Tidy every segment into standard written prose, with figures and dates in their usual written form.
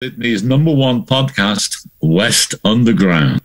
Sydney's #1 podcast, West Underground.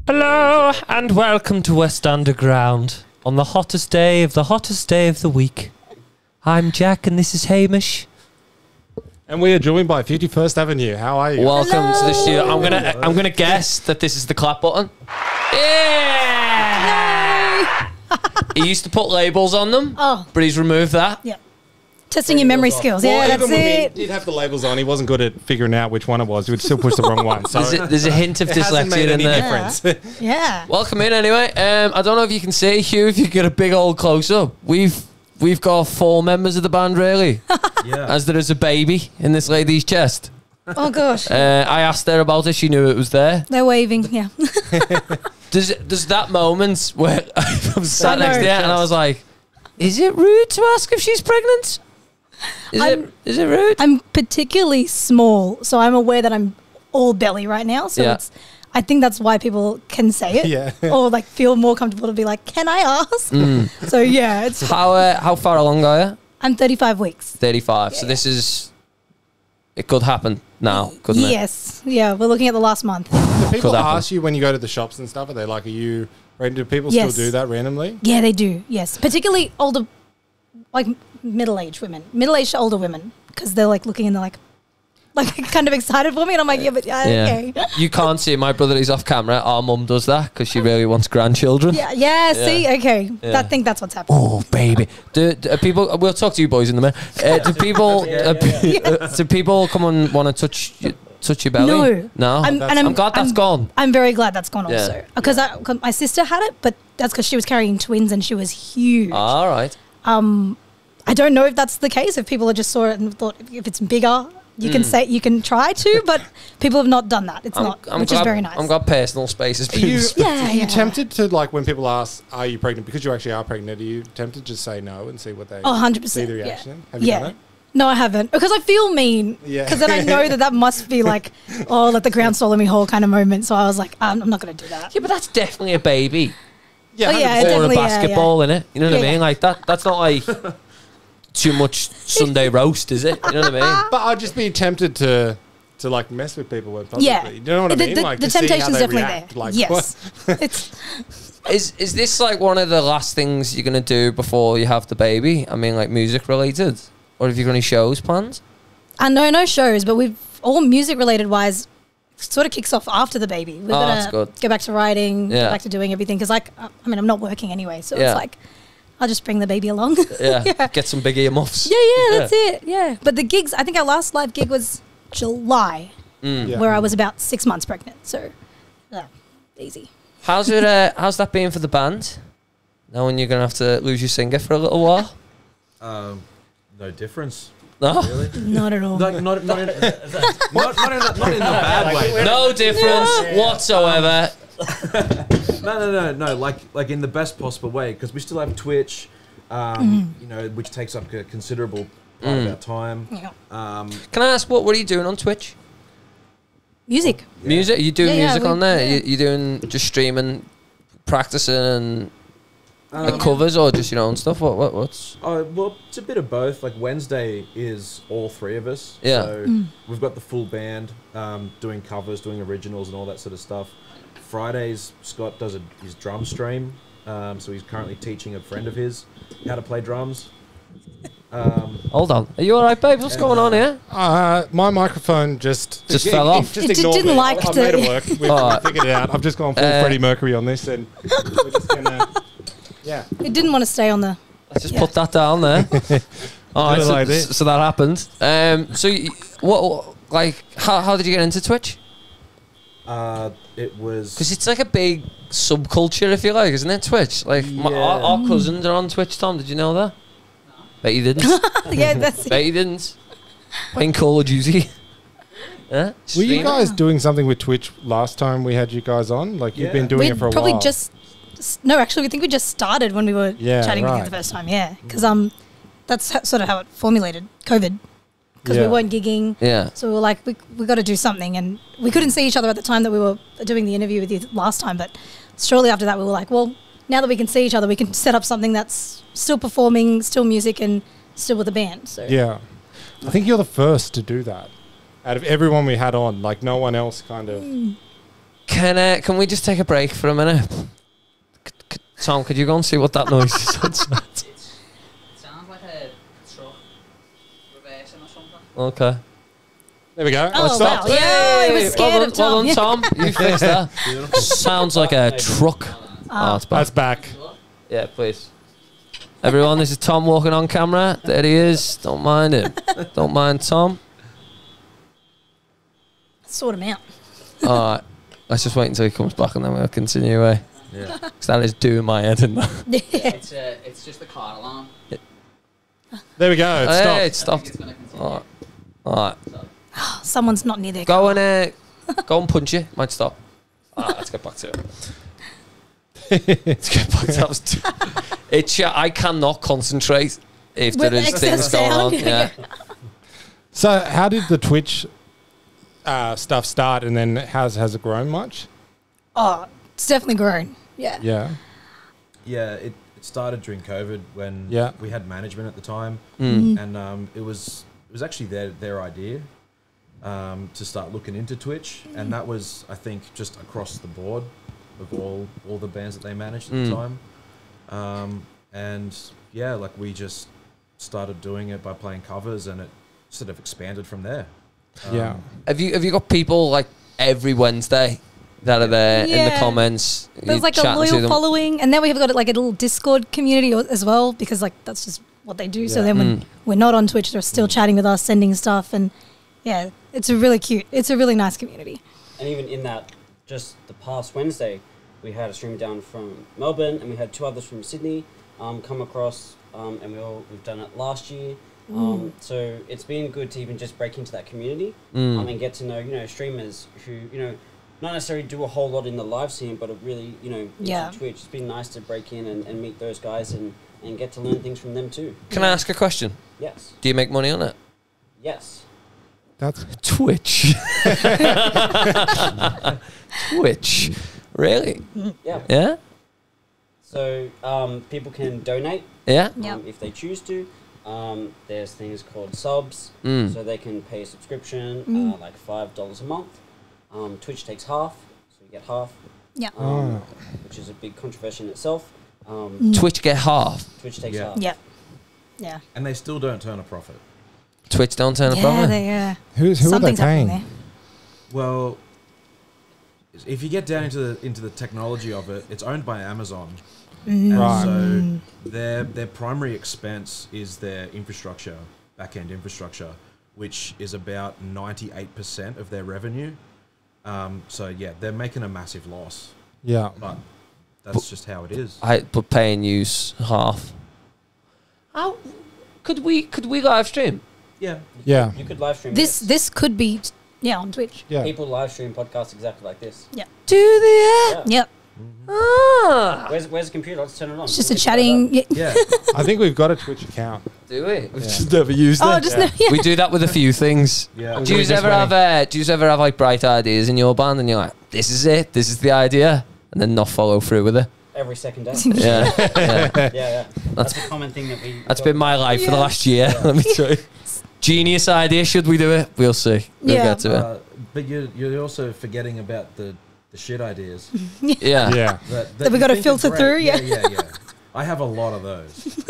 Hello and welcome to West Underground on the hottest day of the week. I'm Jack and this is Hamish. And we are joined by 51st Avenue. How are you? Welcome to the studio. I'm gonna guess that this is the clap button. Yeah! He used to put labels on them, but he's removed that. Yeah. Testing your memory skills. Well, Yeah, that's even when it. he did have the labels on, he wasn't good at figuring out which one it was. He would still push the wrong one. So There's a hint of it hasn't dyslexia made in any there. difference. Yeah. Welcome in anyway. I don't know if you can see, Hugh, if you get a big old close up. We've got 4 members of the band, really. Yeah. As there is a baby in this lady's chest. Oh gosh. I asked her about it. She knew it was there. They're waving. Yeah. Does that moment where I was sat next to her and I was like, is it rude to ask if she's pregnant? Is it rude? I'm particularly small, so I'm aware that I'm all belly right now. So I think that's why people can say it. Yeah. Or like feel more comfortable to be like, can I ask? So yeah, it's. How far along are you? I'm 35 weeks. 35. Yeah. So this is. It could happen now, couldn't it? Yes. Yeah, we're looking at the last month. Do people ask you when you go to the shops and stuff? Are they like, are you? Do people still do that randomly? Yeah, they do. Yes, particularly older, like middle-aged women, middle-aged to older women, because they're like looking and they're like kind of excited for me, and I'm like, okay. You can't see my brother. He's off camera. Our mum does that because she really wants grandchildren. Yeah. See, okay. Yeah. I think that's what's happening. Oh, baby. Do people? We'll talk to you boys in a minute. Do people? Do people come and want to touch your belly? No. I'm glad that's gone. I'm very glad that's gone also, because my sister had it, but that's because she was carrying twins and she was huge. All right. I don't know if that's the case. If people just saw it and thought if it's bigger, you can say you can try to, but people have not done that. It's which is very nice. I've got personal space. Are you tempted to, like, when people ask, "Are you pregnant?" Because you actually are pregnant. Are you tempted to just say no and see what they? 100%. See the reaction. Have you done it? No, I haven't, because I feel mean. Yeah. Because then I know that must be like, oh, let the ground swallow me whole kind of moment. So I was like, I'm not going to do that. Yeah, but that's definitely a baby. Yeah. Or a basketball in it. You know what I mean? Like that's not like too much Sunday roast, is it? You know what I mean? But I'd just be tempted to like mess with people with publicly. Yeah. You know what I mean? Like the temptation's definitely there. Like, yes. Is this like one of the last things you're gonna do before you have the baby? I mean, like music related, or have you got any shows planned? No shows, but we've all music related wise. Sort of kicks off after the baby. We're gonna go back to writing, go back to doing everything, because like I'm not working anyway, so it's like I'll just bring the baby along. Get some big earmuffs. Yeah, that's it. Yeah, but the gigs, I think our last live gig was July, where I was about 6 months pregnant. So easy. How's that been for the band? Knowing you're gonna have to lose your singer for a little while. No difference. No, really? Not at all. Not in the bad way. No difference whatsoever. No. Like in the best possible way, because we still have Twitch, you know, which takes up a considerable part of our time. Yeah. Can I ask what are you doing on Twitch? Music. Yeah. Music? You doing music on there? Yeah. You doing just streaming, practicing, and covers, or just your own stuff? What's? Oh well, it's a bit of both. Like Wednesday is all 3 of us. Yeah. So we've got the full band doing covers, doing originals, and all that sort of stuff. Fridays, Scott does his drum stream. So he's currently teaching a friend of his how to play drums. Hold on. Are you all right, babe? What's going on here? My microphone just fell off. It didn't me. like I've to. made it work. We've figured it out. I've just gone full Freddie Mercury on this, and we're just gonna. Yeah. It didn't want to stay on the. Let's just put that down there. All right, so that happened. So what? Like, how did you get into Twitch? It was because it's like a big subculture, if you like, isn't it? Twitch, like our cousins are on Twitch. Tom, did you know that? No. Bet you didn't. Yeah, that's it. Bet you didn't. Playing Call of Duty. Yeah. Were you guys doing something with Twitch last time we had you guys on? Like you've been doing it for a while. No, actually, we think we just started when we were chatting with you the first time. Yeah, because that's sort of how it formulated. COVID. Because we weren't gigging. Yeah. So we were like, we got to do something. And we couldn't see each other at the time that we were doing the interview with you last time. But shortly after that, we were like, well, now that we can see each other, we can set up something that's still performing, still music, and still with a band. So yeah. I think you're the first to do that. Out of everyone we had on, like no one else kind of... Can we just take a break for a minute? Tom, could you go and see what that noise is outside? Okay. There we go. Oh, wow. Yeah, I was scared of Tom. Well done, Tom. You fixed that. Sounds like a truck. It's back. That's back. Yeah, please. Everyone, this is Tom walking on camera. There he is. Don't mind him. Don't mind Tom. Sort him out. All right. Let's just wait until he comes back and then we'll continue away. Yeah. Because that is doing my head in there. It's just the car alarm. There we go. It stopped. It stopped. All right. Someone's not near there. Go and punch it. Might stop. Let's get back to it. Let's get back to it. I cannot concentrate if there is things going on. Yeah. So how did the Twitch stuff start, and then has it grown much? Oh, it's definitely grown. Yeah. Yeah. Yeah. It started during COVID when we had management at the time, and it was actually their idea to start looking into Twitch, and that was, I think, just across the board of all the bands that they managed at the time, and yeah, like we just started doing it by playing covers, and it sort of expanded from there. Have you got people like every Wednesday that are there in the comments? There's like a loyal following, and then we have got like a little Discord community as well, because like that's just what they do. Yeah. So then when we're not on Twitch, they're still chatting with us, sending stuff, and yeah, it's a really cute, it's a really nice community. And even in that, just the past Wednesday, we had a stream down from Melbourne, and we had 2 others from Sydney come across, and we've done it last year. So it's been good to even just break into that community and get to know, streamers who, not necessarily do a whole lot in the live scene, but are really, into Twitch. It's been nice to break in and meet those guys and get to learn things from them too. Can I ask a question? Yes. Do you make money on it? Yes. That's Twitch. Twitch. Really? Yeah. Yeah? So people can donate if they choose to. There's things called subs, so they can pay a subscription, like $5 a month. Twitch takes half, so you get half. Yeah. Which is a big controversy in itself. Twitch get half. Twitch takes half. Yeah. Yeah. And they still don't turn a profit. Twitch don't turn a profit? Yeah, Who are they paying? Well, if you get down into the technology of it, it's owned by Amazon. Right. So their primary expense is their infrastructure, back-end infrastructure, which is about 98% of their revenue. So yeah, they're making a massive loss. Yeah. But that's just how it is. But paying use half. How could we live stream? Yeah. Yeah. You could live stream this could be on Twitch. Yeah. People live stream podcasts exactly like this. Yeah. Do they? Yep. Ah. Where's the computer? Let's turn it on. It's just a chatting. Yeah. I think we've got a Twitch account. Do we? We've just never used it. We do that with a few things. Yeah. Do you ever have like bright ideas in your band and you're like, this is it, this is the idea, and then not follow through with it? Every second day. Yeah. That's a common thing that we... That's been my life for the last year, let me tell you. Genius idea, should we do it? We'll see. We'll get to it. But you're also forgetting about the shit ideas. Yeah. That we got to filter through, Yeah. I have a lot of those.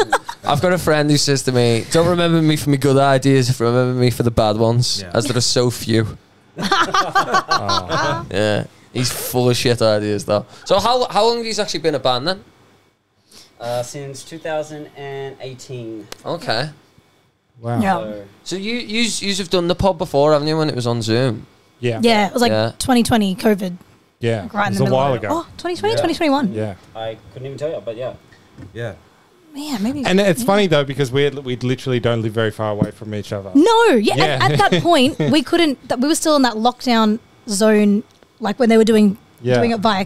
I've got a friend who says to me, don't remember me for my good ideas, remember me for the bad ones, as there are so few. Yeah. He's full of shit ideas, though. So how long have you actually been a band, then? Since 2018. Okay. Wow. Yeah. So you have done the pod before, haven't you, when it was on Zoom? Yeah. Yeah, it was like 2020 COVID. Yeah. Like right it was in the a middle while of it. ago. Oh, 2020, 2021. Yeah. I couldn't even tell you, but yeah. Yeah. Yeah, maybe. And it's funny though because we literally don't live very far away from each other. No, yeah. At that point, we couldn't. We were still in that lockdown zone, like when they were doing it via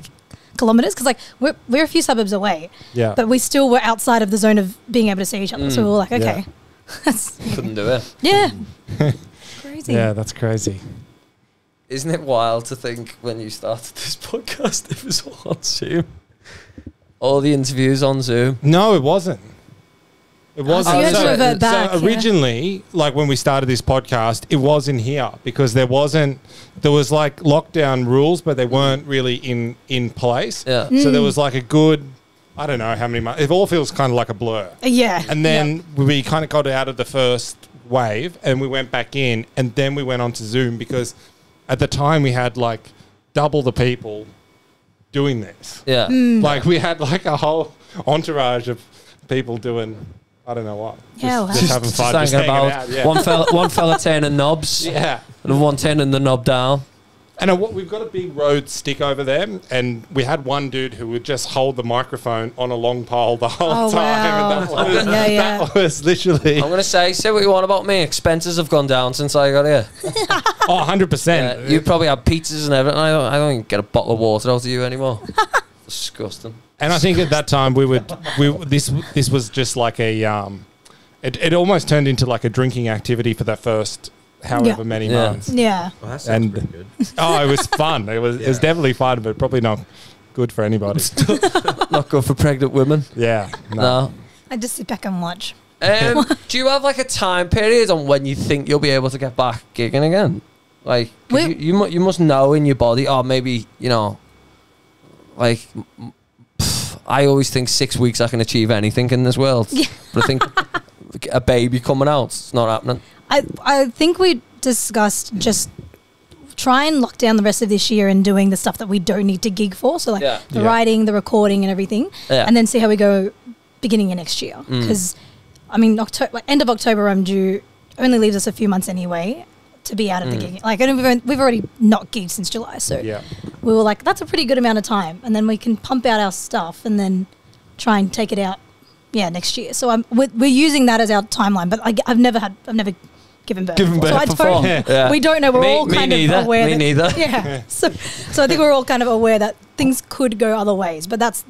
kilometers, because like we're a few suburbs away. Yeah. But we still were outside of the zone of being able to see each other. So we were like, okay, couldn't do it. Yeah. Crazy. Yeah, that's crazy. Isn't it wild to think when you started this podcast, it was all on Zoom? All the interviews on Zoom. No, it wasn't. It wasn't. you had to revert back, so originally, like when we started this podcast, it was in here because there was like lockdown rules, but they weren't really in place. Yeah. So there was like a good, I don't know how many months. It all feels kind of like a blur. Yeah. And then we kind of got out of the first wave and we went back in and then we went on to Zoom because at the time we had like double the people doing this. Yeah. Like we had like a whole entourage of people doing, I don't know what. Just having fun. Just hanging out. Yeah. One fella turning knobs. Yeah. And one turning the knob down. And we've got a big road stick over there, and we had one dude who would just hold the microphone on a long pole the whole time. Wow. And that was literally... I'm going to say what you want about me. Expenses have gone down since I got here. 100%. You probably have pizzas and everything. I don't even get a bottle of water out of you anymore. Disgusting. And I think at that time this was just like a... It almost turned into like a drinking activity for that first... however many months. Yeah. Well, that sounds pretty good. It was fun. It was definitely fun, but probably not good for anybody. Not good for pregnant women. Yeah. No. I just sit back and watch. Do you have like a time period on when you think you'll be able to get back gigging again? Like you must know in your body, or maybe, you know, like I always think 6 weeks I can achieve anything in this world. Yeah. But I think a baby coming out, it's not happening. I think we discussed just try and lock down the rest of this year and doing the stuff that we don't need to gig for. So like the writing, the recording and everything. Yeah. And then see how we go beginning of next year. Because, I mean, end of October I'm due, only leaves us a few months anyway to be out of the gig. Like, we've already not gigged since July. So we were like, that's a pretty good amount of time. And then we can pump out our stuff and then try and take it out, next year. So we're using that as our timeline. But I've never given birth. So we don't know. We're all kind of aware. Me neither. Yeah. So I think we're all kind of aware that things could go other ways, but that's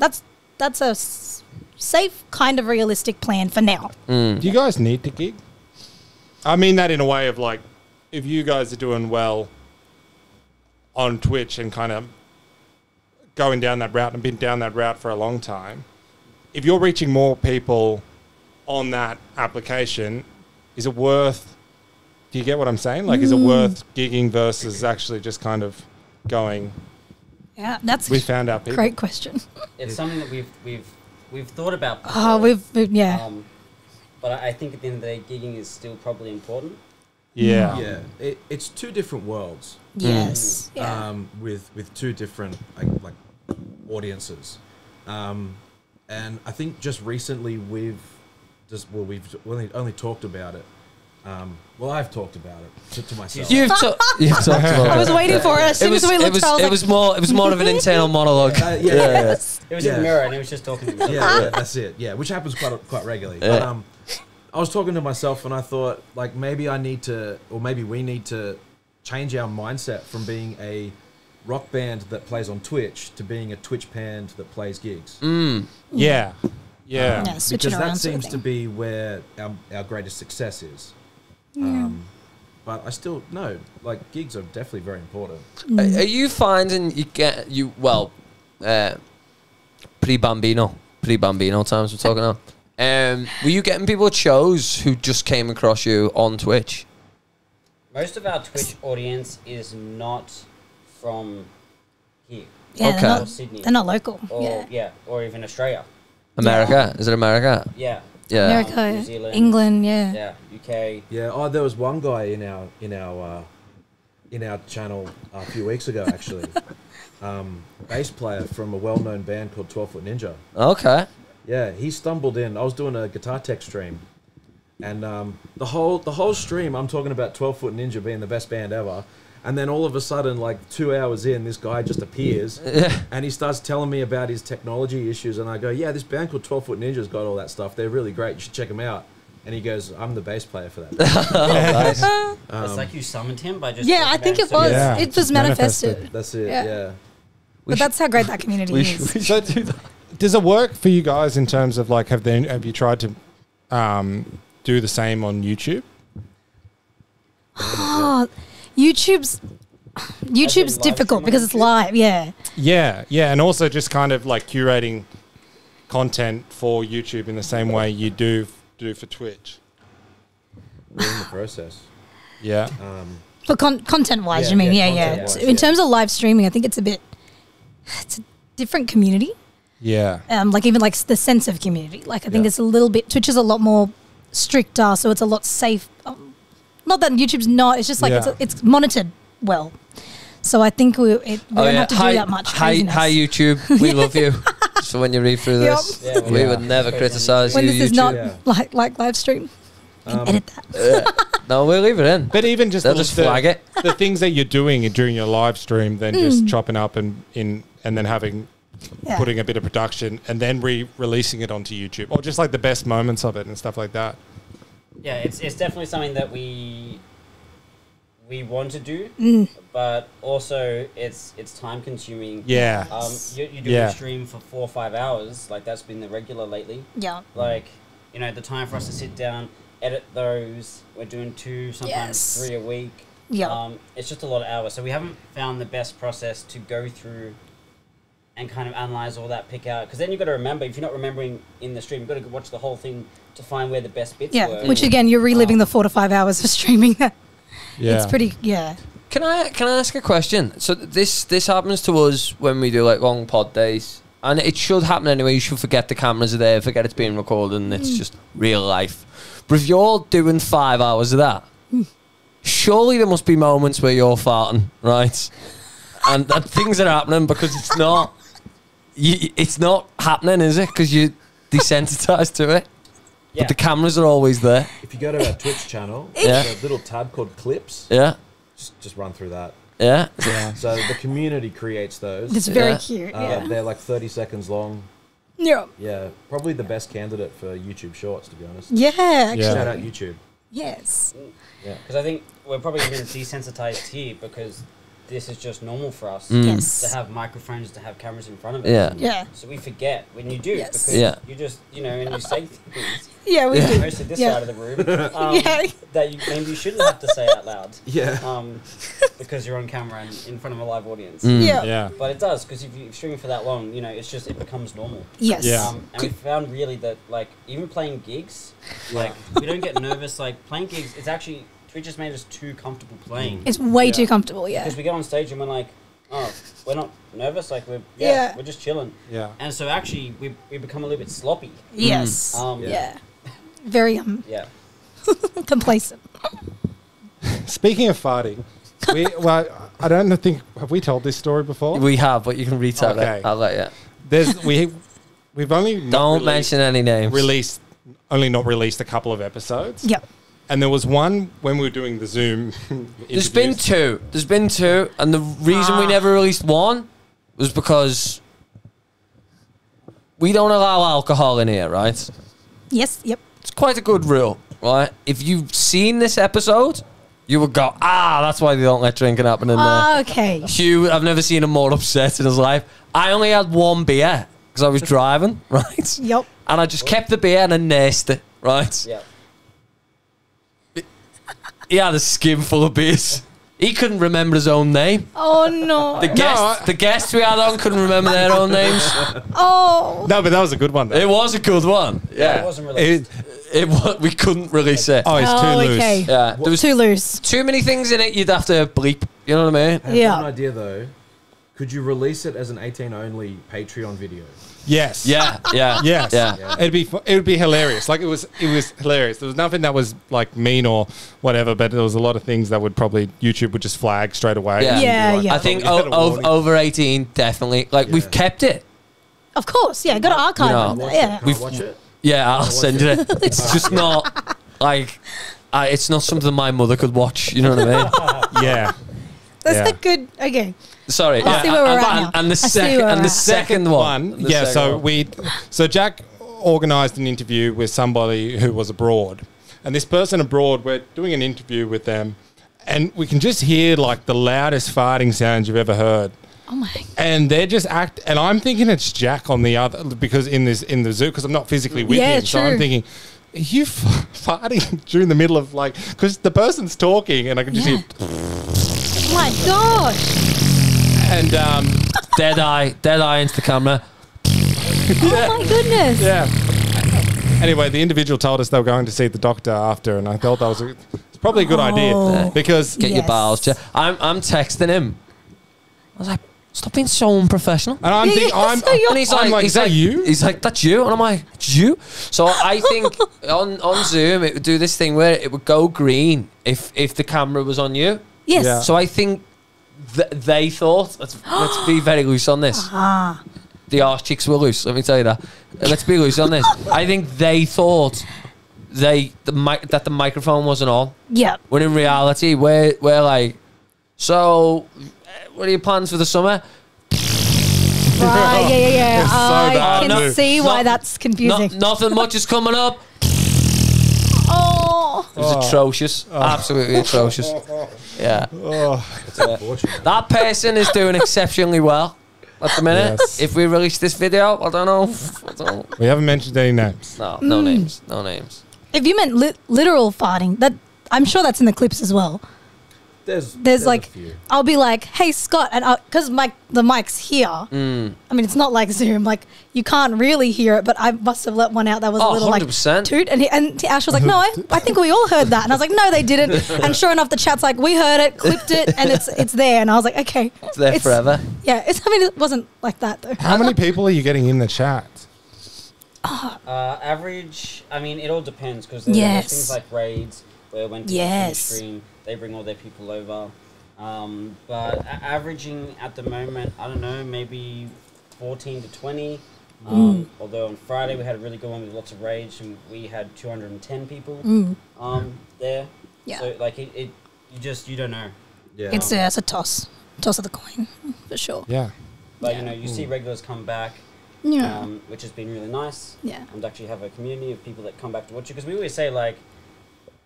a safe, kind of realistic plan for now. Do you guys need to gig? I mean that in a way of like, if you guys are doing well on Twitch and kind of going down that route and been down that route for a long time, if you're reaching more people on that application, is it worth... Do you get what I'm saying? Like, is it worth gigging versus actually just kind of going? Yeah, that's we found our people. Great question. It's something that we've thought about before. Oh, we've but I think at the end of the day, gigging is still probably important. Yeah, yeah. It's two different worlds. Yes. With two different like audiences, and I think just recently we've only talked about it. I've talked about it to myself. You've talked about it. I was waiting for it. It was more of an internal monologue. It was in the mirror and he was just talking to me. Yeah, that's it. Yeah, which happens quite regularly. Yeah. But I was talking to myself and I thought, like, maybe I need to, or maybe we need to change our mindset from being a rock band that plays on Twitch to being a Twitch band that plays gigs. Yeah. Because that seems to be where our greatest success is. But I still know, like, gigs are definitely very important. Are you finding pre-Bambino times we're talking about? Were you getting people at shows who just came across you on Twitch? Most of our Twitch audience is not from here. Yeah, or Sydney. They're not local. Or even Australia. America? Is it America? Yeah. America, New Zealand, England, UK. Yeah. Oh, there was one guy in our channel a few weeks ago, actually. Bass player from a well-known band called 12 Foot Ninja. Okay. Yeah, he stumbled in. I was doing a guitar tech stream, and the whole stream, I'm talking about 12 Foot Ninja being the best band ever, And then all of a sudden, like 2 hours in, this guy just appears and he starts telling me about his technology issues. And I go, yeah, this band called 12 Foot Ninja's got all that stuff. They're really great. You should check them out. And he goes, I'm the bass player for that. It's like you summoned him by just... Yeah, I think it was. Yeah. It was manifested. That's it, yeah. But that's how great that community is. We should do that. Does it work for you guys in terms of like, have you tried to do the same on YouTube? Oh, YouTube's difficult because it's live. Yeah. Yeah, and also just kind of like curating content for YouTube in the same way you do for Twitch. We're in the process. Yeah. For content-wise, you mean? Yeah. In terms of live streaming, I think it's a different community. Yeah. Like even like the sense of community. Like I think it's a little bit, Twitch is a lot more stricter, so it's a lot safe. Not that YouTube's not, it's just like it's monitored well. So I think we don't have to do that much craziness. Hi YouTube, we love you. So when you read through this, we would never criticise you, when this YouTube. is not like live stream. Edit that. No, we'll leave it in. But even just they'll just flag it. The things that you're doing during your live stream, then just chopping up and then having putting a bit of production and then releasing it onto YouTube, or just like the best moments of it and stuff like that. Yeah, it's definitely something that we want to do, but also it's time consuming. Yeah. You do a stream for 4 or 5 hours, like that's been the regular lately. Yeah. Like, you know, the time for us to sit down, edit those, we're doing 2, sometimes 3 a week. Yeah. It's just a lot of hours. So we haven't found the best process to go through and kind of analyze all that, pick out. Because then you've got to remember, if you're not remembering in the stream, you've got to watch the whole thing to find where the best bits were. Which again, you're reliving the 4 to 5 hours of streaming. Yeah. It's pretty, Can I ask a question? So this happens to us when we do like long pod days, and it should happen anyway. You should forget the cameras are there, forget it's being recorded, and it's just real life. But if you're doing 5 hours of that, surely there must be moments where you're farting, right? And that things are happening because it's not. It's not happening, is it? Because you're desensitized to it. Yeah. But the cameras are always there. If you go to our Twitch channel, there's a little tab called Clips. Yeah. Just run through that. Yeah. So the community creates those. It's very cute. They're like 30 seconds long. Yeah. Yeah. Probably the best candidate for YouTube Shorts, to be honest. Yeah, actually. Shout out YouTube. Yes. Yeah. Because I think we're probably even desensitized here because this is just normal for us Yes. to have microphones, to have cameras in front of us. Yeah. Yeah. So we forget when you do because you just, you know, and you say things. Yeah, we do. Mostly this side of the room that maybe you shouldn't have to say out loud. Yeah. Because you're on camera and in front of a live audience. Yeah. But it does, because if you're streaming for that long, you know, it's just, it becomes normal. Yes. Yeah. And we found really that, like, even playing gigs, like, we don't get nervous. Like, playing gigs, it's actually, Twitch has made us too comfortable playing. It's way too comfortable, Because we get on stage and we're like, oh, we're not nervous, like, we're just chilling. Yeah. And so actually, we become a little bit sloppy. Yes. Very complacent. Speaking of farting, I don't think, have we told this story before? We have, but you can retell it. I'll let you. We've only don't mention any names. Not released a couple of episodes. Yep. And there was one when we were doing the Zoom. There's been two, and the reason we never released one was because we don't allow alcohol in here, right? Yes. Yep. It's quite a good rule, right? If you've seen this episode, you would go, that's why they don't let drinking happen in there. Okay. Hugh, I've never seen him more upset in his life. I only had one beer because I was driving, right? Yep. And I just kept the beer and I nursed it, right? Yeah. He had a skin full of beers. He couldn't remember his own name. Oh, no. The guests we had on couldn't remember their own names. Oh. No, but that was a good one, though. It was a good one. Yeah. It wasn't released. We couldn't release it. Oh, it's too loose. Okay. Yeah. There was too loose. too many things in it you'd have to bleep. You know what I mean? I have one idea, though. Could you release it as an 18-only Patreon video? Yes. Yeah. Yes. Yeah. It would be hilarious. Like it was hilarious. There was nothing that was like mean or whatever, but there was a lot of things that would probably YouTube would just flag straight away. Yeah. I think over 18 definitely. Like we've kept it. Of course. Yeah. Got to archive it. Yeah. Watch it. Yeah, I'll send you it. It's just not like it's not something my mother could watch. You know what I mean? Yeah. That's the good. Okay. Sorry. I see where we're at now. And the second one. So Jack organised an interview with somebody who was abroad, and this person abroad, we're doing an interview with them, and we can just hear like the loudest farting sounds you've ever heard. Oh my! And they're just and I'm thinking it's Jack on the other, because in the zoo, because I'm not physically with him, so I'm thinking, are you farting during the middle of like, because the person's talking and I can just hear. Oh my gosh! And dead eye into the camera. Oh my goodness! Yeah. Anyway, the individual told us they were going to see the doctor after, and I thought that was it's probably a good idea because get your bowels checked. I'm texting him. I was like, stop being so unprofessional. And I'm thinking, and he's like, is that you? He's like, that's you. And I'm like, it's you. So I think on Zoom it would do this thing where it would go green if the camera was on you. Yes. Yeah. So I think they thought, let's be very loose on this. The arse cheeks were loose, let me tell you that. Let's be loose on this. I think they thought that the microphone wasn't on. Yeah. When in reality, we're like, so what are your plans for the summer? Right, yeah. So I bad. can see why that's confusing. Nothing much is coming up. Oh. It was atrocious. Absolutely atrocious. Yeah. It's unfortunate. That person is doing exceptionally well at the minute. Yes. If we release this video, I don't know. We haven't mentioned any names. No names. No names. If you meant literal farting, that I'm sure that's in the clips as well. There's like, a few. I'll be like, hey Scott, and because the mic's here. I mean, it's not like Zoom, like you can't really hear it, but I must have let one out that was a little 100%. like toot, and Ash was like, no, I think we all heard that, and I was like, no, they didn't, and sure enough, the chat's like, we heard it, clipped it, and it's there, and I was like, okay, It's there forever. Yeah, I mean, it wasn't like that though. How many people are you getting in the chat? Average, I mean, it all depends because there's things like raids where when people stream, they bring all their people over. But averaging at the moment, I don't know, maybe 14 to 20. Although on Friday we had a really good one with lots of rage and we had 210 people there. Yeah. So like you don't know. Yeah. It's a toss of the coin for sure. Yeah. But you know, you see regulars come back. Yeah. Which has been really nice. Yeah. And actually have a community of people that come back to watch you. Because we always say, like,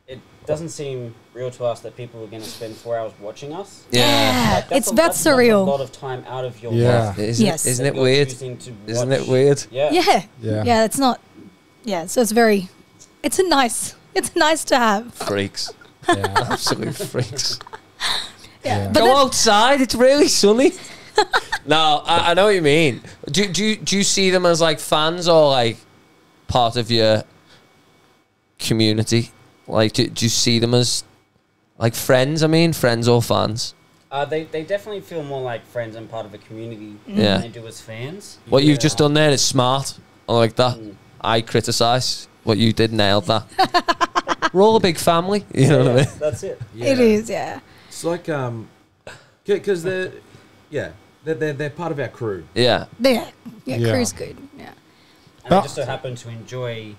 it doesn't seem real to us that people are going to spend 4 hours watching us. Yeah. Like, that's that's surreal. a lot of time out of your Yeah. life. Isn't it weird? Isn't it weird? Yeah. Yeah, it's not. Yeah, so it's nice to have. Freaks. Yeah. Absolute freaks. Yeah. Go outside. It's really sunny. No, I know what you mean. Do you see them as like fans or like part of your community? Like, do you see them as like friends? I mean, friends or fans? They definitely feel more like friends and part of a community Yeah. than they do as fans. What you've just done there is smart. I like that. I criticise what you did. Nailed that. We're all a big family. You know what I mean? That's it. Yeah. It is, yeah. It's like because they're part of our crew. Yeah. Yeah, Yeah. crew's good. Yeah. And they just so happen to enjoy,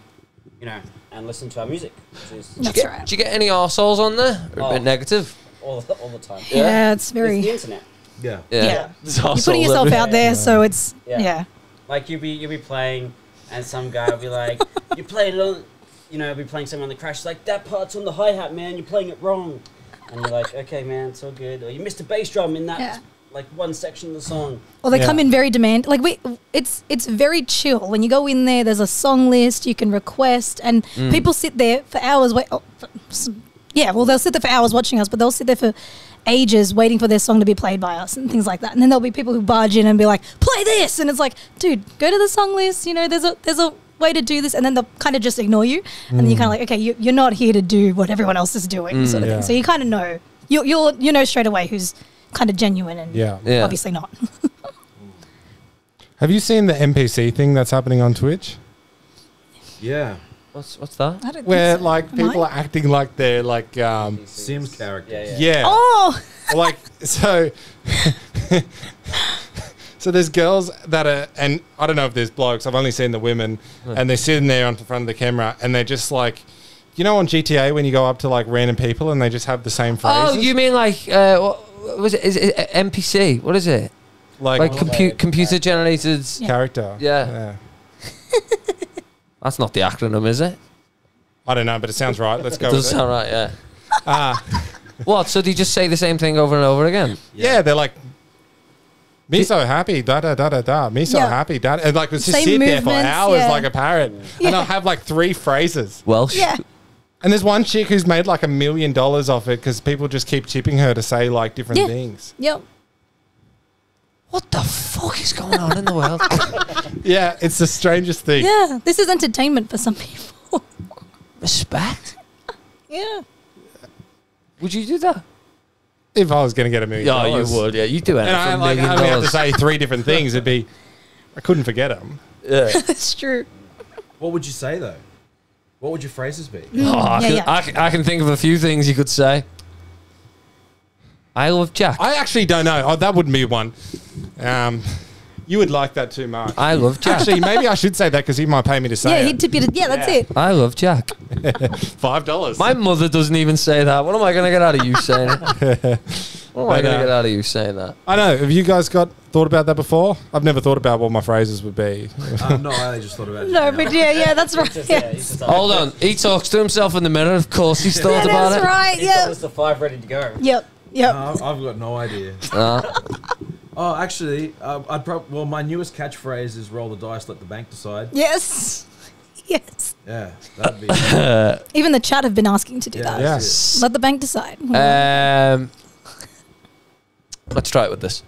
you know, and listen to our music. Which is That's right. Do you get any arseholes on there? Or a bit negative? all the time. Yeah, it's very. It's the internet. Yeah. Yeah. There's You're arseholes putting yourself everywhere. out there, so it's Yeah. yeah. Like you'll be playing, and some guy will be like, "You played it on," you know, be playing something on the crash. It's like that part's on the hi hat, man. You're playing it wrong, and you're like, "Okay, man, it's all good." Or you missed a bass drum in that like one section of the song. Or they come in very like it's very chill. When you go in there, there's a song list you can request, and people sit there for hours. They'll sit there for hours watching us, but they'll sit there for ages waiting for their song to be played by us and things like that. And then there'll be people who barge in and be like, "Play this," and it's like, dude, go to the song list. You know, there's a way to do this, and then they'll kind of just ignore you, and then you're kind of like, okay, you're not here to do what everyone else is doing, sort of thing. So you kind of know you know straight away who's kind of genuine and obviously not. Have you seen the NPC thing that's happening on Twitch? Yeah. What's that? I don't Where think so. like people are acting like they're like Sims characters. Yeah. Oh, like so so there's girls that are, and I don't know if there's blokes, I've only seen the women, and they're sitting there on the front of the camera and they're just like, you know, on GTA when you go up to like random people and they just have the same phrases. Oh, you mean like what was it? Is it NPC? What is it? Like computer generated character. Yeah. That's not the acronym, is it? I don't know, but it sounds right. Let's go with it. Does sound right, yeah. What? So do you just say the same thing over and over again? Yeah, they're like, me so happy, da da da da da. Me so happy, da. And like, let's just sit there for hours like a parrot. And I'll have like 3 phrases. Welsh. Yeah. And there's one chick who's made like $1 million off it because people just keep tipping her to say like different things. Yep. What the fuck is going on in the world? Yeah, it's the strangest thing. Yeah, this is entertainment for some people. Respect? Yeah. Would you do that? If I was going to get $1 million. Yeah, you would. Yeah, you do it. And I only have to say 3 different things. It'd be, I couldn't forget them. Yeah. That's true. What would you say, though? What would your phrases be? I can think of a few things you could say. I love Jack. I actually don't know. Oh, that wouldn't be one. You would like that too much. I love Jack. Actually, maybe I should say that because he might pay me to say it. Yeah, he'd tip you to, that's it. I love Jack. $5. My mother doesn't even say that. What am I going to get out of you saying it? What am I going to get out of you saying that? I know. Have you guys thought about that before? I've never thought about what my phrases would be. No, I just thought about it. No, but yeah, that's right. Hold on. He talks to himself in the mirror. Of course he's thought about that's it. Right, He's got us the 5 ready to go. Yep. I've got no idea. Oh, actually, my newest catchphrase is roll the dice, let the bank decide. Yes. Yes. Yeah, that'd be... Even the chat have been asking to do that. Yes. Let the bank decide. Let's try it with this.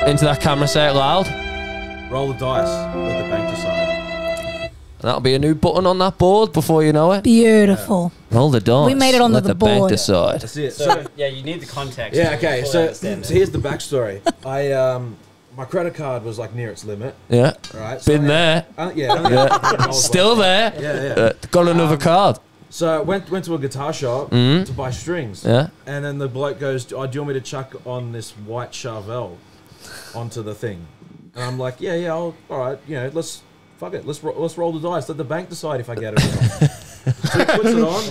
Into that camera, say it loud. Roll the dice, let the bank decide. And that'll be a new button on that board before you know it. Beautiful. Roll the dice. We made it on let the bank board. decide. That's it. So, you need the context. Yeah, okay. So understand here's the backstory. My credit card was like near its limit. Yeah. Right. So Been there. Still there. Yeah. Got another card. So I went to a guitar shop to buy strings. Yeah. And then the bloke goes, "Oh, do you want me to chuck on this white Charvel onto the thing?" And I'm like, "Yeah, all right. Let's fuck it. Let's roll the dice. Let the bank decide if I get it or not." So he puts it on,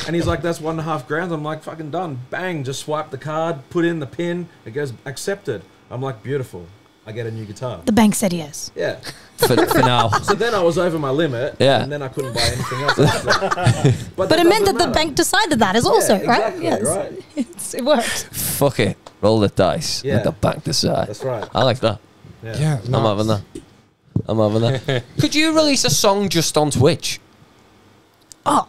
and he's like, "That's $1.5 grand." I'm like, "Fucking done." Bang! Just swipe the card, put in the pin. It goes accepted. I'm like, "Beautiful. I get a new guitar." The bank said yes. Yeah. For now. So then I was over my limit. Yeah. And then I couldn't buy anything else. After. But it meant that the bank decided that also, exactly, right? Right. It worked. Fuck it. Roll the dice. Yeah. Let the bank decide. That's right. I like that. Yeah. I'm having that. Could you release a song just on Twitch? Oh,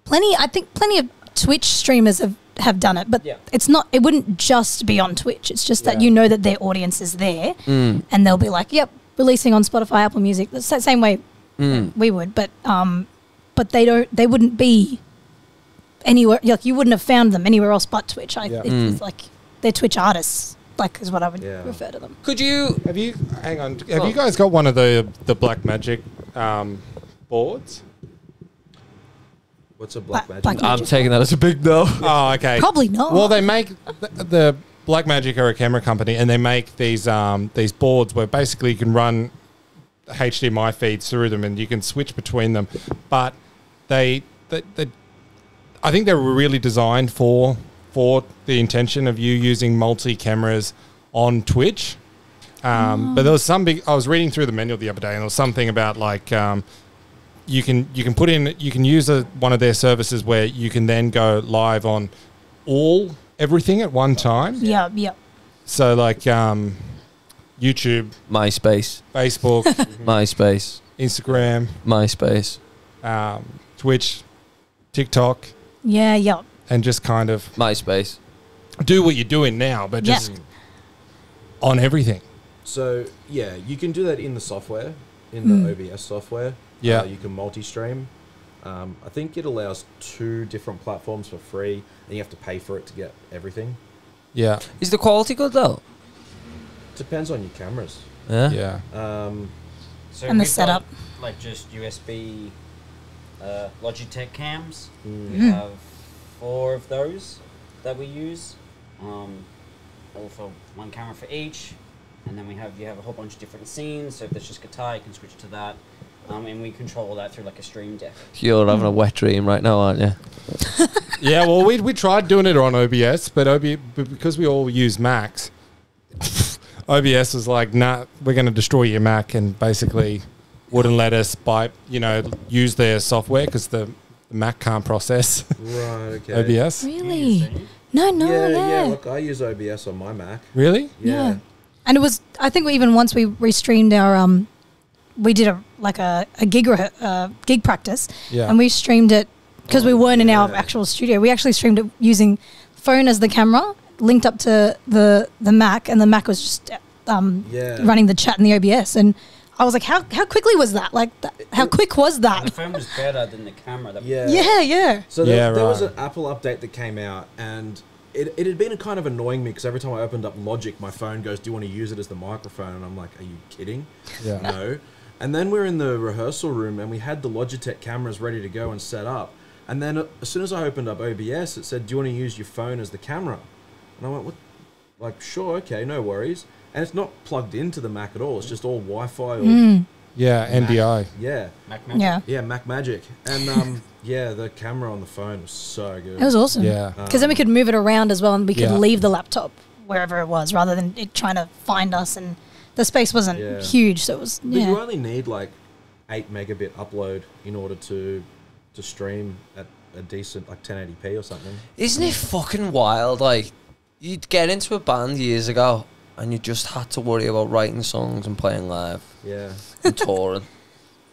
I think plenty of Twitch streamers have done it, but it's not. It wouldn't just be on Twitch. It's just that that their audience is there, and they'll be like, "Yep, releasing on Spotify, Apple Music." The same way we would, but they don't. They wouldn't be anywhere. Like you wouldn't have found them anywhere else but Twitch. It's like they're Twitch artists. Like is what I would refer to them. Could you? Have you guys got one of the Black Magic boards? What's a Black Magic? I'm taking that as a big no. Oh, okay. Probably not. Well, they make the Black Magic are a camera company, and they make these boards where basically you can run HDMI feeds through them, and you can switch between them. But they I think they were really designed for the intention of you using multi cameras on Twitch. But there was I was reading through the manual the other day, and there was something about like. You can use one of their services where you can then go live on everything at one time. Yeah. So like YouTube, MySpace, Facebook, MySpace, Instagram, MySpace, Twitch, TikTok. Yeah. And just kind of MySpace. Do what you're doing now, but just on everything. So you can do that in the software, in the OBS software. Yeah. You can multi-stream. I think it allows 2 different platforms for free, and you have to pay for it to get everything. Yeah. Is the quality good though? Depends on your cameras. Yeah. So and the setup. Like just USB Logitech cams. Mm. We have 4 of those that we use. All for 1 camera for each. And then you have a whole bunch of different scenes. So if there's just guitar, you can switch to that. and we control all that through like a stream deck. You're having a wet dream right now, aren't you? Yeah, well, we tried doing it on OBS, but because we all use Macs, OBS was like, nah, we're going to destroy your Mac, and basically wouldn't let us use their software because the Mac can't process OBS. Really? No. Yeah. Look, I use OBS on my Mac. Really? Yeah. And it was, I think once we restreamed our, we did a gig practice, and we streamed it because we weren't in our actual studio. We actually streamed it using phone as the camera, linked up to the Mac, and the Mac was just running the chat in the OBS. And I was like, how quickly was that? Like, how quick was that? The phone was better than the camera. Yeah. So there was an Apple update that came out, and it had been kind of annoying me because every time I opened up Logic, my phone goes, do you want to use it as the microphone? And I'm like, are you kidding? Yeah. No. And then we're in the rehearsal room, and we had the Logitech cameras ready to go and set up. And then as soon as I opened up OBS, it said, do you want to use your phone as the camera? And I went, what? Like, sure, okay, no worries. And it's not plugged into the Mac at all. It's just all Wi-Fi or NDI. Yeah. Mac Magic. Yeah, Mac Magic. And the camera on the phone was so good. It was awesome. Yeah. Because then we could move it around as well, and we could leave the laptop wherever it was rather than it trying to find us, and the space wasn't huge, so it was But you only need like 8 megabit upload in order to stream at a decent like 1080p or something. Isn't it fucking wild? Like, you'd get into a band years ago and you just had to worry about writing songs and playing live. Yeah. And touring.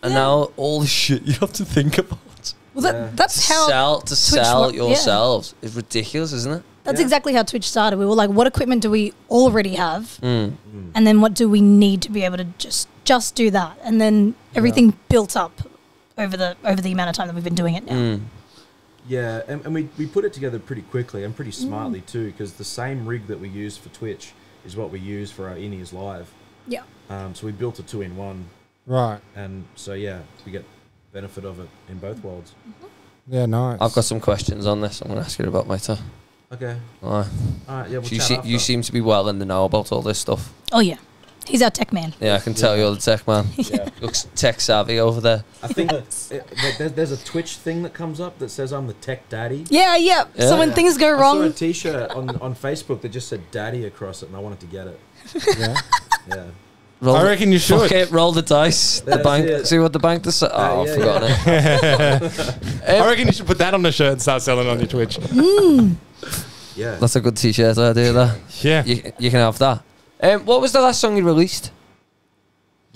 And now all the shit you have to think about. Well, that's how to sell yourselves is ridiculous, isn't it? That's exactly how Twitch started. We were like, what equipment do we already have? And then what do we need to be able to just do that? And then everything built up over the amount of time that we've been doing it now. Yeah, and we put it together pretty quickly and pretty smartly too, because the same rig that we use for Twitch is what we use for our in-ears live. Yeah. So we built a 2-in-1. Right. And so, we get benefit of it in both worlds. Yeah, nice. I've got some questions on this. I'm going to ask you about later. Okay. All right. Yeah, we'll chat after. You seem to be well in the know about all this stuff. Oh, yeah. He's our tech man. Yeah, I can tell you're the tech man. Looks tech savvy over there. I think there's a Twitch thing that comes up that says I'm the tech daddy. Yeah. So when things go wrong... I saw a t-shirt on Facebook that just said daddy across it, and I wanted to get it. Yeah. I reckon you should. Fuck it, roll the dice. The bank. See what the bank does. Oh, I've forgotten it. I reckon you should put that on the shirt and start selling on your Twitch. Yeah. That's a good t-shirt idea there. Yeah. You can have that. What was the last song you released?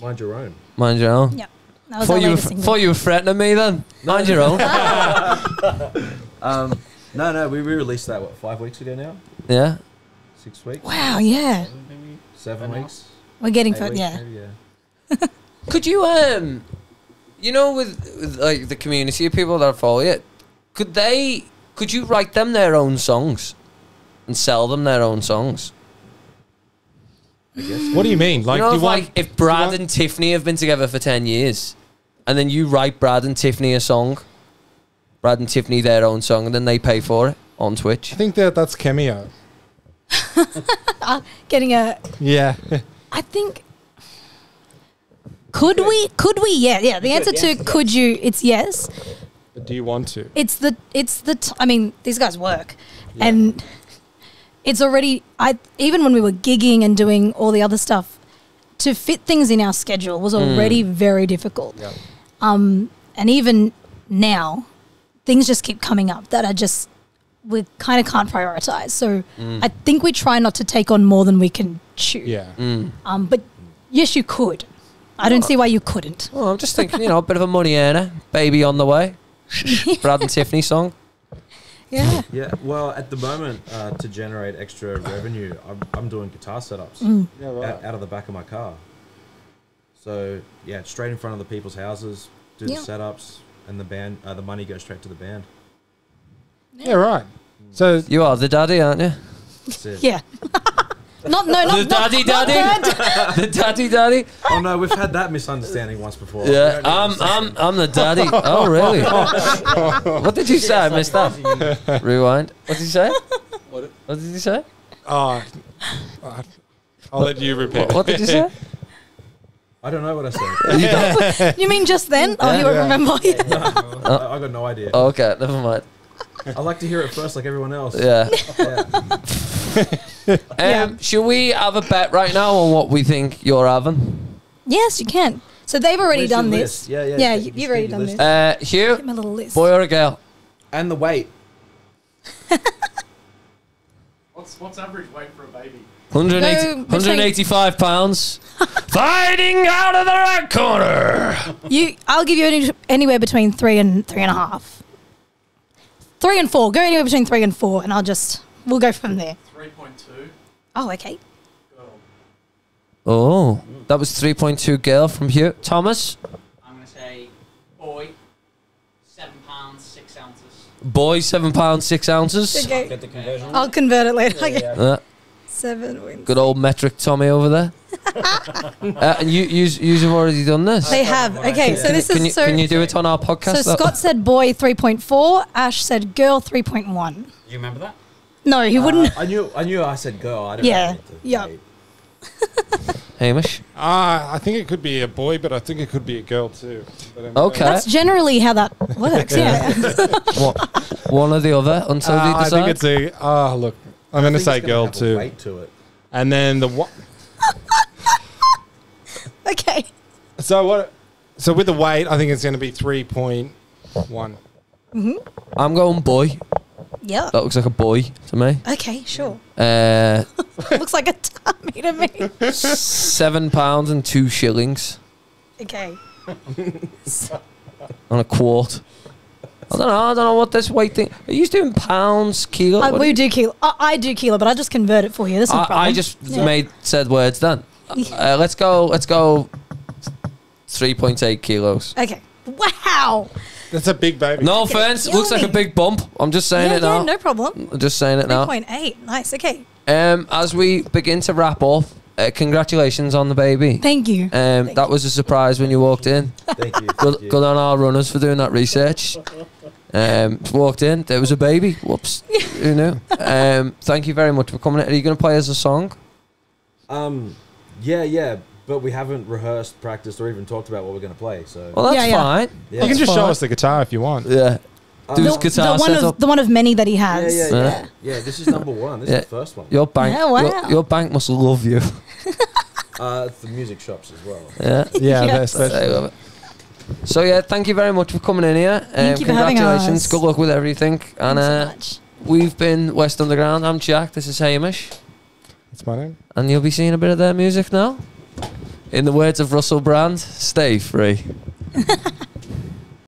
Mind Your Own. Mind Your Own. Yeah. That was our latest single. Thought you were threatening me then. Mind Your Own. No, we released that, 5 weeks ago now? Yeah. 6 weeks? Wow, yeah. 7 weeks? We're getting for yeah. Could you with like the community of people that follow you, could you write them their own songs and sell them their own songs? I guess. What do you mean? Like, if Brad and Tiffany have been together for 10 years, and then you write Brad and Tiffany a song, Brad and Tiffany their own song, and then they pay for it on Twitch. I think that's Cameo. Getting a... Yeah. I think... Could we? Yeah. The answer to could you, it's yes. But do you want to? I mean, these guys work. Yeah. And it's already... even when we were gigging and doing all the other stuff, to fit things in our schedule was already very difficult. Yeah. And even now, things just keep coming up that are just... we kind of can't prioritize. So I think we try not to take on more than we can chew. Yeah. But yes, you could. I don't see why you couldn't. Well, I'm just thinking, a bit of a money earner. Baby on the way. Brad and Tiffany song. Yeah. Yeah. Well, at the moment, to generate extra revenue, I'm doing guitar setups out of the back of my car. So yeah, straight in front of the people's houses, do the setups, and the band. The money goes straight to the band. Yeah, right. So you are the daddy, aren't you? That's it. Yeah. not the daddy. The daddy. Oh no, we've had that misunderstanding once before. Yeah, I'm the daddy. Oh really? What did you say? I missed that. Rewind. What did you say? What did you say? I'll let you repeat. What did you say? I don't know what I said. You mean just then? Oh, you won't remember. I got no idea. Oh, okay, never mind. I like to hear it first, like everyone else. Yeah. Yeah. Should we have a bet right now on what we think you're having? Yes, you can. So they've already Where's done your this. list? Yeah. Yeah, you've already done list. this. Hugh, Get my little list. boy or a girl? And the weight. What's average weight for a baby? 185 pounds. Fighting out of the right corner. I'll give you anywhere between 3 and 3.5. 3 and 4. Go anywhere between 3 and 4, and we'll go from there. 3.2. Oh, okay. Oh, that was 3.2 girl from Hugh. Thomas? I'm going to say boy, 7 pounds, 6 ounces. Boy, 7 pounds, 6 ounces. Okay. Get the conversion. I'll convert it later. Yeah. 7 wins. Good old metric Tommy over there. And you've already done this. They have. Okay, so this is Can you do it on our podcast? So Scott said boy 3.4. Ash said girl 3.1. Do you remember that? No, he wouldn't. I knew I said girl. I didn't Yeah. know what to Yeah. weight. Hamish? I think it could be a boy, but I think it could be a girl too. But Okay. That's generally how that works. Yeah. What? One or the other until they I decide? think it's a. Look, I'm going to say girl have a too. weight to it. And then Okay. So with the weight, I think it's going to be 3.1. I'm going boy. Yeah. That looks like a boy to me. Okay, sure. Looks Looks like a tummy to me. 7 pounds and 2 shillings Okay. on a quart. I don't know what this weight thing. Are you doing pounds, kilo? What We do kilo. I do kilo, but I just convert it for you. That's no problem. I just said words then. Let's go 3.8 kilos. Okay. Wow. That's a big baby. No Okay, offense, kill looks like a me. big bump. I'm just saying it now. no problem. I'm just saying it now. 3.8. Nice. Okay. As we begin to wrap up, congratulations on the baby. Thank you. That was a surprise when you walked in. Thank you. Good on our runners for doing that research. Walked in, there was a baby. Whoops. Who knew? Thank you very much for coming in. Are you going to play us a song? Yeah. But we haven't rehearsed, practiced, or even talked about what we're going to play. So Well, that's Yeah. fine. Yeah. You can just Fine. show us the guitar if you want. Yeah. Do his guitar setup. The one of many that he has. Yeah. This is number one. This is the first one. Your bank, Yeah, wow. your bank must love you. It's the music shops as well. Yeah. Yeah, Yeah. that's I love it. So yeah, thank you very much for coming in here. Thank you for having congratulations. us. Good luck with everything. And Thanks so much. we've been West Underground. I'm Jack. This is Hamish. That's my name. And you'll be seeing a bit of their music now. In the words of Russell Brand, stay free.